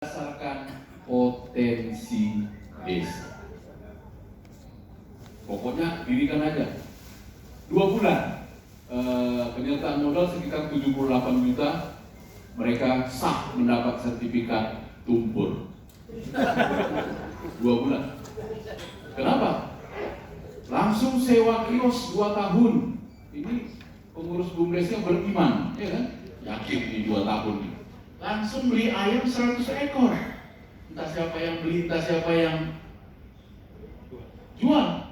berdasarkan potensi desa. Pokoknya dirikan aja. 2 bulan penyertaan modal sekitar 78 juta, mereka sah mendapat sertifikat tumpur. 2 bulan. Kenapa? Langsung sewa kios 2 tahun. Ini pengurus BUMDesnya beriman, ya kan? Yakin ini 2 tahun nih. Langsung beli ayam 100 ekor. Entah siapa yang beli, entah siapa yang jual.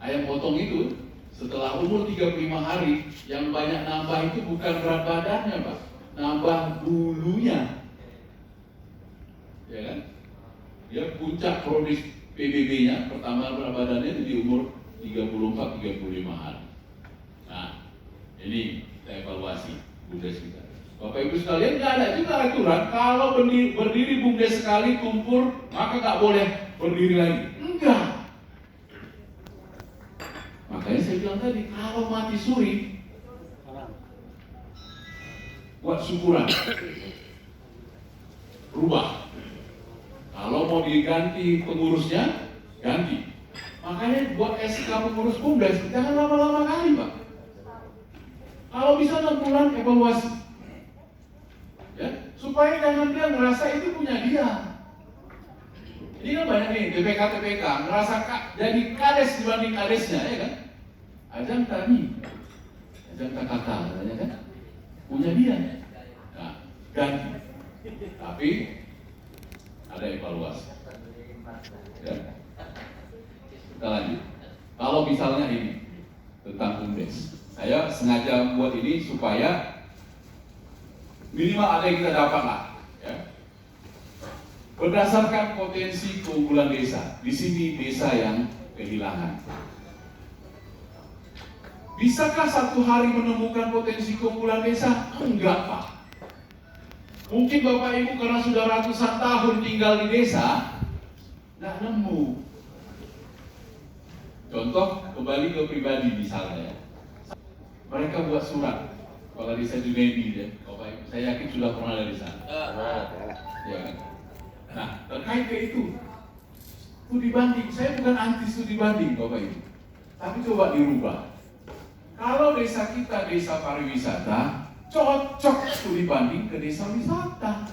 Ayam potong itu setelah umur 35 hari, yang banyak nambah itu bukan berat badannya, Pak. Nambah bulunya. Ya kan? Dia puncak produksi PBB-nya, pertama berat badannya itu di umur 34-35 hari. Nah, ini kita evaluasi BUMDes kita. Bapak Ibu sekalian, nggak ada juga aturan kalau berdiri BUMDes sekali tumpur maka nggak boleh berdiri lagi. Enggak. Makanya saya bilang tadi, kalau mati suri buat syukuran, rubah. Kalau mau diganti pengurusnya, ganti. Makanya buat SK pengurus BUMDes jangan lama-lama kali, Pak. Kalau bisa 6 bulan evaluasi. Ya, supaya jangan dia ngerasa itu punya dia. Ini kan banyak nih TPK ngerasa jadi kades dibanding kadesnya, ya kan? Ajang tani, ajang kakak, katanya kan? Punya dia. Nah, ganti. Tapi ada evaluasi. Ya. Kita lanjut. Kalau misalnya ini tentang BUMDes, saya sengaja buat ini supaya minimal ada yang kita dapat lah, ya. Berdasarkan potensi keunggulan desa, di sini desa yang kehilangan. Bisakah satu hari menemukan potensi keunggulan desa? Enggak, Pak. Mungkin Bapak Ibu karena sudah ratusan tahun tinggal di desa, nggak nemu. Contoh, kembali ke pribadi misalnya. Mereka buat surat, kalau desa Junaidi, ya, Bapak Ibu, saya yakin sudah pernah dari sana. Ya kan? Nah, terkait ke itu, studi banding, saya bukan anti studi banding, Bapak Ibu, tapi coba dirubah. Kalau desa kita desa pariwisata, cocok studi banding ke desa wisata.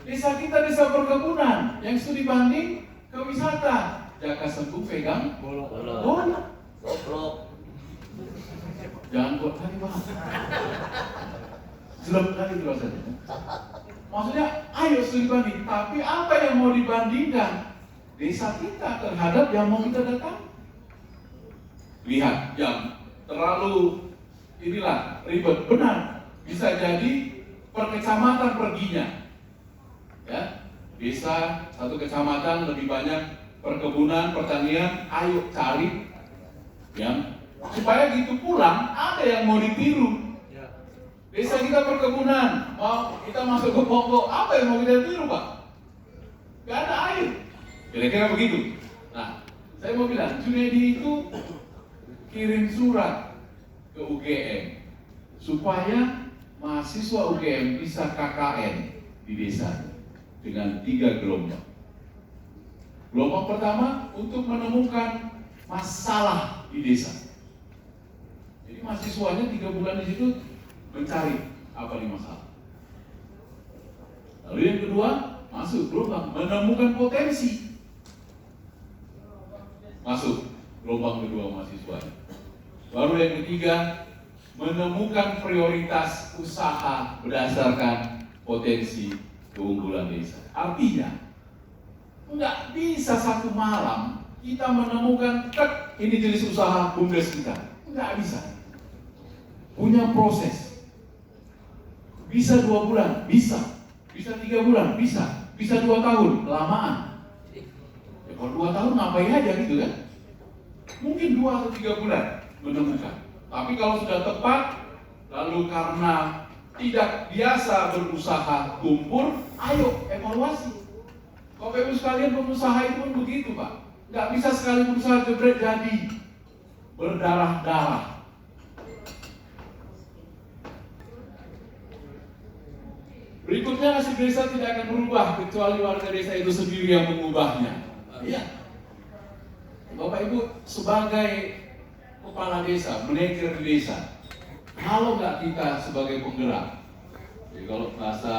Desa kita desa perkebunan, yang studi banding ke wisata. Jaka Sembung pegang bola. Jangan buat kali, Bang. Jelek kali itu rasanya. Maksudnya, ayo studi banding. Tapi apa yang mau dibandingkan? Desa kita terhadap yang mau kita datang. Lihat, yang terlalu inilah ribet. Benar, bisa jadi per kecamatan perginya. Ya, desa satu kecamatan lebih banyak perkebunan, pertanian. Ayo cari yang supaya gitu pulang ada yang mau ditiru. Desa kita perkebunan, mau kita masuk ke pokok, apa yang mau kita tiru, Pak? Gak ada air. Kira-kira begitu. Nah, saya mau bilang, Junaidi itu kirim surat ke UGM supaya mahasiswa UGM bisa KKN di desa dengan 3 gelombang. Gelombang pertama untuk menemukan masalah di desa. Jadi mahasiswanya 3 bulan di situ mencari apa nih masalah. Lalu yang kedua, masuk gelombang menemukan potensi. Masuk gelombang kedua mahasiswanya. Baru yang ketiga, menemukan prioritas usaha berdasarkan potensi keunggulan desa. Artinya, nggak bisa satu malam kita menemukan ini jenis usaha BUMDes kita. Nggak bisa. Punya proses. Bisa 2 bulan, bisa. Bisa 3 bulan, bisa. Bisa 2 tahun, lamaan. Ya, kalau 2 tahun ngapain aja gitu kan? Mungkin 2 atau 3 bulan menemukan. Tapi kalau sudah tepat, lalu karena tidak biasa berusaha tumpur, ayo evaluasi. Bapak Ibu sekalian, pengusaha itu pun begitu, Pak. Nggak bisa sekali berusaha jebret jadi berdarah-darah. Berikut Berikutnya nasib desa tidak akan berubah kecuali warga desa itu sendiri yang mengubahnya. Iya. Bapak Ibu sebagai kepala desa, manajer di desa, kalau nggak kita sebagai penggerak, jadi kalau bahasa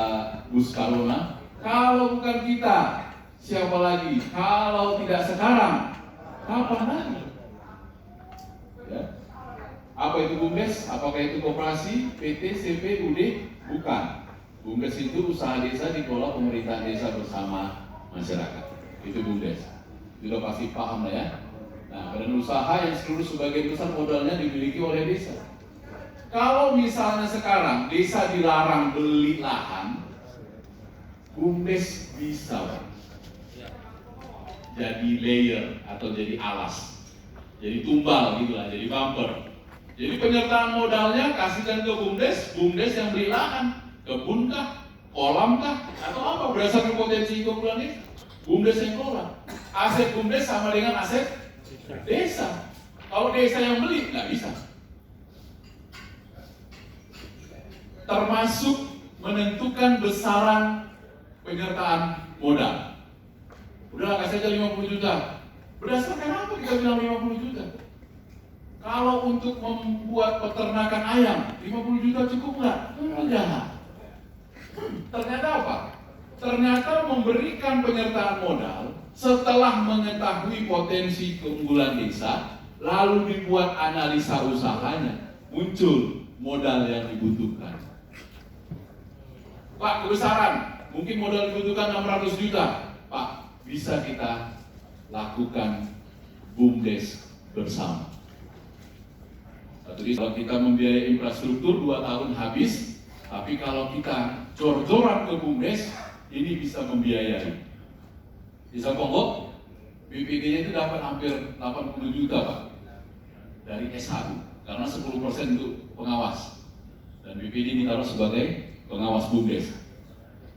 Gus Karona, kalau bukan kita, siapa lagi? Kalau tidak sekarang, kapan lagi? Ya. Apa itu BUMDes? Apakah itu koperasi, PT, CP, UD? Bukan. BUMDes itu usaha desa dikelola pemerintah desa bersama masyarakat. Itu BUMDes. Sudah pasti paham lah ya. Nah, badan usaha yang seluruh sebagian besar modalnya dimiliki oleh desa. Kalau misalnya sekarang desa dilarang beli lahan, BUMDes bisa jadi layer atau jadi alas, jadi tumbal gitu lah, jadi bumper. Jadi penyertaan modalnya kasihkan ke BUMDes, BUMDes yang beli lahan, kebun kah, kolam kah, atau apa berdasarkan potensi keunggulan desa. BUMDes yang kelola. Aset BUMDes sama dengan aset desa. Kalau desa yang beli nggak bisa. Termasuk menentukan besaran penyertaan modal. Udah kasih aja 50 juta. Berdasarkan apa kita bilang 50 juta? Kalau untuk membuat peternakan ayam, 50 juta cukup nggak? Enggak. Ternyata apa? Ternyata memberikan penyertaan modal setelah mengetahui potensi keunggulan desa, lalu dibuat analisa usahanya, muncul modal yang dibutuhkan. Pak, kebesaran, mungkin modal dibutuhkan 600 juta. Pak, bisa kita lakukan BUMDes bersama. Jadi kalau kita membiayai infrastruktur 2 tahun habis, tapi kalau kita jor-joran ke BUMDes, ini bisa membiayai. Di Ponggok, BPD-nya itu dapat hampir 80 juta Pak, dari S1, karena 10% untuk pengawas. Dan BPD ditaruh sebagai pengawas BUMDes.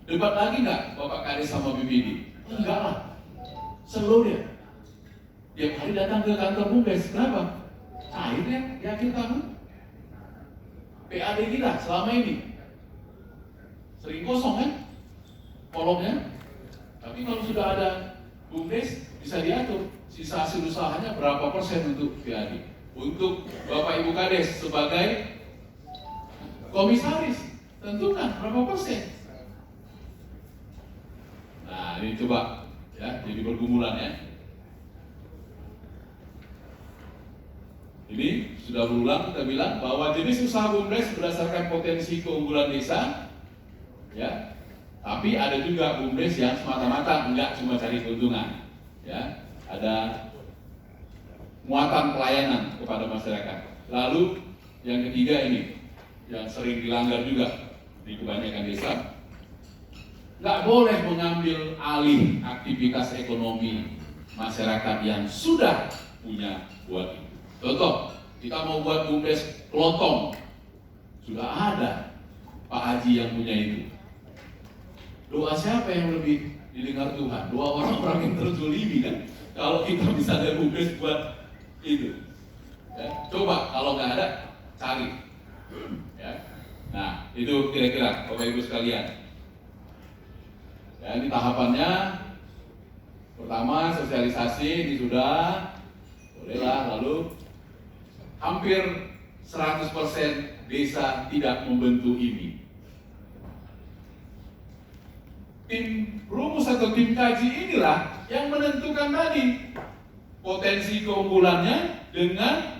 Debat lagi nggak Bapak Kades sama BPD? Enggak lah, slow dia. Tiap hari datang ke kantor BUMDes, kenapa? Akhirnya di akhir tahun PAD kita selama ini sering kosong kan kolomnya, tapi kalau sudah ada BUMDes bisa diatur sisa hasil usahanya berapa persen untuk PAD. Untuk Bapak Ibu Kades sebagai komisaris tentukan berapa persen. Nah ini coba ya, jadi pergumulan ya. Ini sudah berulang kita bilang bahwa jenis usaha BUMDes berdasarkan potensi keunggulan desa, ya. Tapi ada juga BUMDes yang semata-mata enggak cuma cari keuntungan, ya. Ada muatan pelayanan kepada masyarakat. Lalu yang ketiga ini, yang sering dilanggar juga di kebanyakan desa, nggak boleh mengambil alih aktivitas ekonomi masyarakat yang sudah punya buat itu. Contoh, kita mau buat BUMDes Kelotong, sudah ada Pak Haji yang punya itu. Doa siapa yang lebih didengar Tuhan? Doa orang-orang yang terzolimi kan? Kalau kita bisa ada BUMDes buat itu, ya. Coba kalau nggak ada, cari. Ya. Nah, itu kira-kira Bapak Ibu sekalian. Ya, ini tahapannya. Pertama sosialisasi ini sudah, bolehlah. Lalu hampir 100% desa tidak membentuk ini. Tim rumus atau tim kaji inilah yang menentukan tadi potensi keunggulannya dengan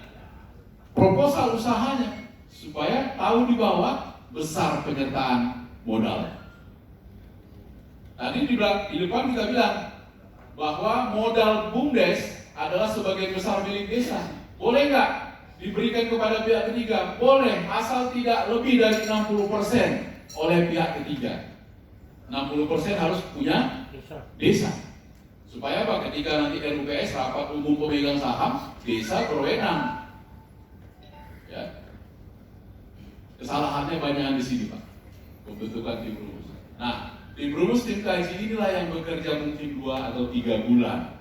proposal usahanya supaya tahu di bawah besar penyertaan modal. Tadi di depan kita bilang bahwa modal BUMDes adalah sebagian besar milik desa. Boleh nggak diberikan kepada pihak ketiga? Boleh, asal tidak lebih dari 60% oleh pihak ketiga. 60% harus punya desa. Supaya apa? Ketika nanti RUPS rapat umum pemegang saham, desa berwenang. Ya. Kesalahannya banyak di sini Pak. Pembentukan tim rumus. Nah, tim rumus tim kaji inilah yang bekerja mungkin 2 atau 3 bulan.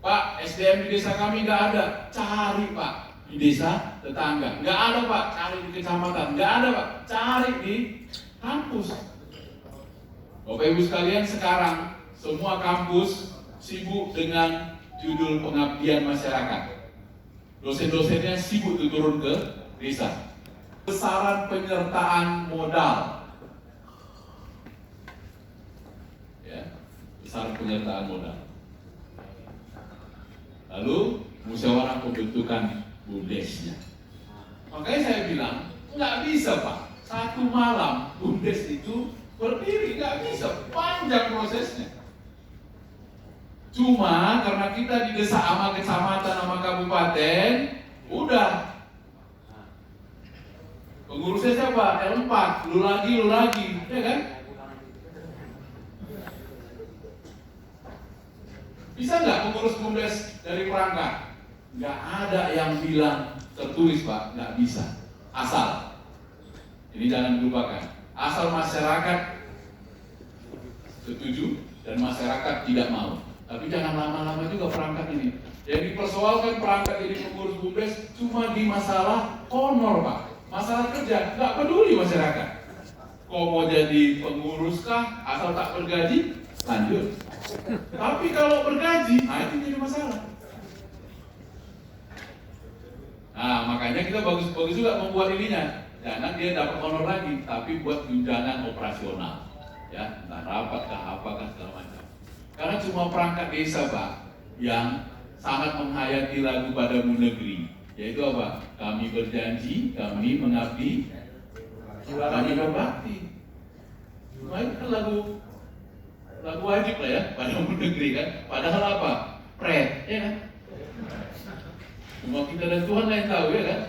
Pak, SDM di desa kami nggak ada, cari Pak di desa tetangga. Nggak ada Pak, cari di kecamatan. Nggak ada Pak, cari di kampus. Bapak Ibu sekalian, sekarang semua kampus sibuk dengan judul pengabdian masyarakat. Dosen-dosennya sibuk turun ke desa. Besaran penyertaan modal. Ya, besaran penyertaan modal. Lalu musyawarah pembentukan BUMDesnya. Makanya saya bilang, nggak bisa Pak, satu malam BUMDes itu berdiri, nggak bisa, panjang prosesnya. Cuma karena kita didesak sama kecamatan sama kabupaten, udah. Pengurusnya siapa? L4, lu lagi, ya kan? Bisa nggak pengurus BUMDes dari perangkat? Nggak ada yang bilang tertulis Pak, nggak bisa. Asal, ini jangan dilupakan, asal masyarakat setuju dan masyarakat tidak mau. Tapi jangan lama-lama juga perangkat ini. Yang dipersoalkan perangkat ini pengurus BUMDes cuma di masalah honor Pak, masalah kerja, nggak peduli masyarakat. Kok mau jadi pengurus kah, asal tak bergaji, lanjut. Tapi kalau bergaji, nah itu jadi masalah. Nah makanya kita bagus juga membuat ininya. Jangan dia dapat honor lagi, tapi buat tunjangan operasional. Ya, entah rapat kah, apakah segala macam. Karena cuma perangkat desa Pak yang sangat menghayati lagu Padamu Negeri. Yaitu apa? Kami berjanji, kami mengabdi, kami berbakti. Nah itu kan lagu wajib lah ya, Padamu Negeri kan. Padahal apa? Pret, ya kan? Cuma kita dan Tuhan yang tahu ya kan.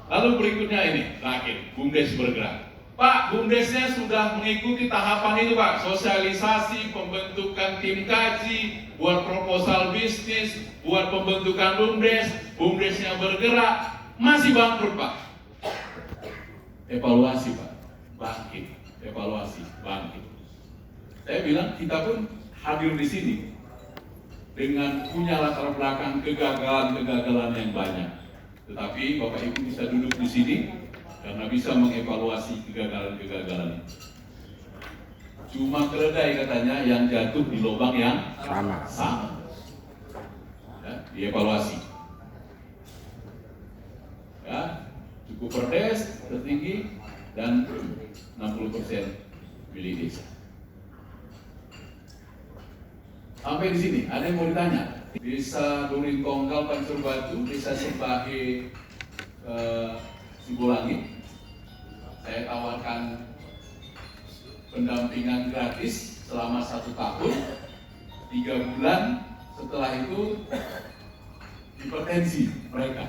Lalu berikutnya ini, terakhir, BUMDes bergerak. Pak, BUMDesnya sudah mengikuti tahapan itu Pak, sosialisasi, pembentukan tim kaji, buat proposal bisnis, buat pembentukan BUMDesnya bergerak, masih bangkrut Pak. Evaluasi Pak, bangkit, evaluasi, bangkit. Saya bilang kita pun hadir di sini dengan punya latar belakang kegagalan yang banyak. Tetapi Bapak Ibu bisa duduk di sini karena bisa mengevaluasi kegagalan itu. Cuma keledai katanya yang jatuh di lubang yang sama. Ya, dievaluasi. Ya, cukup perdes tertinggi dan 60% milik desa. Sampai di sini, ada yang mau ditanya? Desa During Tonggal, Pancur Batu, Desa Sembahe, Sibolangit. Saya tawarkan pendampingan gratis selama 1 tahun, 3 bulan. Setelah itu hipertensi mereka.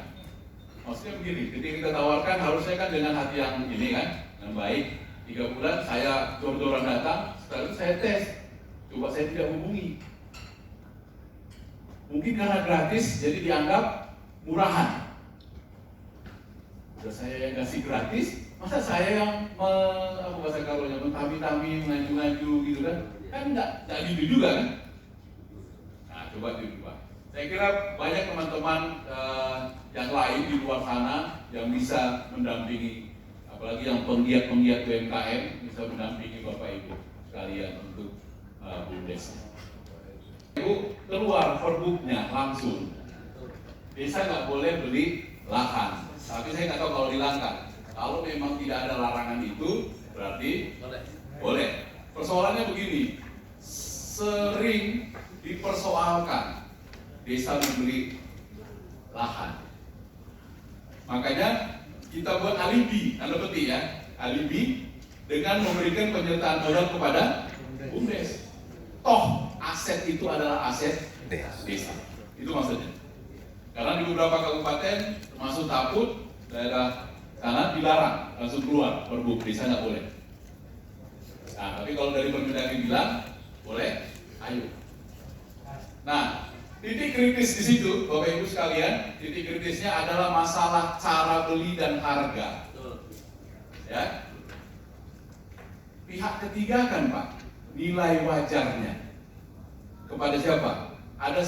Maksudnya begini, ketika kita tawarkan harusnya kan dengan hati yang ini kan, yang baik. 3 bulan saya jor-joran datang, setelah itu saya tes. Coba saya tidak hubungi. Mungkin karena gratis, jadi dianggap murahan. Udah saya yang kasih gratis, masa saya yang mentami-tami, mengaju-ngaju gitu kan? Kan enggak gitu juga kan? Nah, coba diubah. Saya kira banyak teman-teman yang lain di luar sana yang bisa mendampingi, apalagi yang penggiat-penggiat UMKM bisa mendampingi Bapak Ibu sekalian untuk BUMDes. Ibu keluar perbuknya langsung. Desa nggak boleh beli lahan. Tapi saya nggak tahu kalau di Langkat. Kalau memang tidak ada larangan itu, berarti boleh. Persoalannya begini, sering dipersoalkan desa membeli lahan. Makanya kita buat alibi, tanda petik ya, alibi dengan memberikan penyertaan modal kepada BUMDes. Toh aset itu adalah aset desa. Itu maksudnya. Karena di beberapa kabupaten, termasuk Taput, daerah sana dilarang langsung keluar perbuk, desa nggak boleh. Nah, tapi kalau dari Permendagri bilang boleh, ayo. Nah, titik kritis di situ, Bapak Ibu sekalian, titik kritisnya adalah masalah cara beli dan harga. Ya, pihak ketiga kan Pak, nilai wajarnya kepada siapa? Ada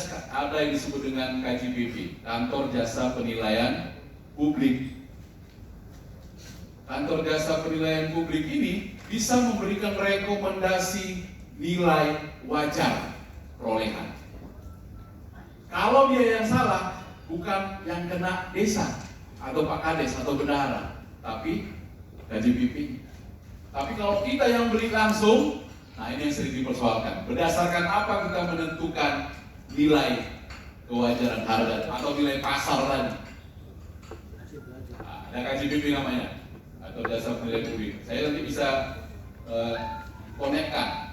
yang disebut dengan KJPP, Kantor Jasa Penilaian Publik. Kantor Jasa Penilaian Publik ini bisa memberikan rekomendasi nilai wajar perolehan. Kalau dia yang salah, bukan yang kena desa atau Pak Kades atau bendahara, tapi KJPP. Tapi kalau kita yang beli langsung, nah ini yang sering dipersoalkan. Berdasarkan apa kita menentukan nilai kewajaran harga atau nilai pasar tadi? Nah, ada KJPP namanya, atau dasar nilai publik. Saya nanti bisa konekkan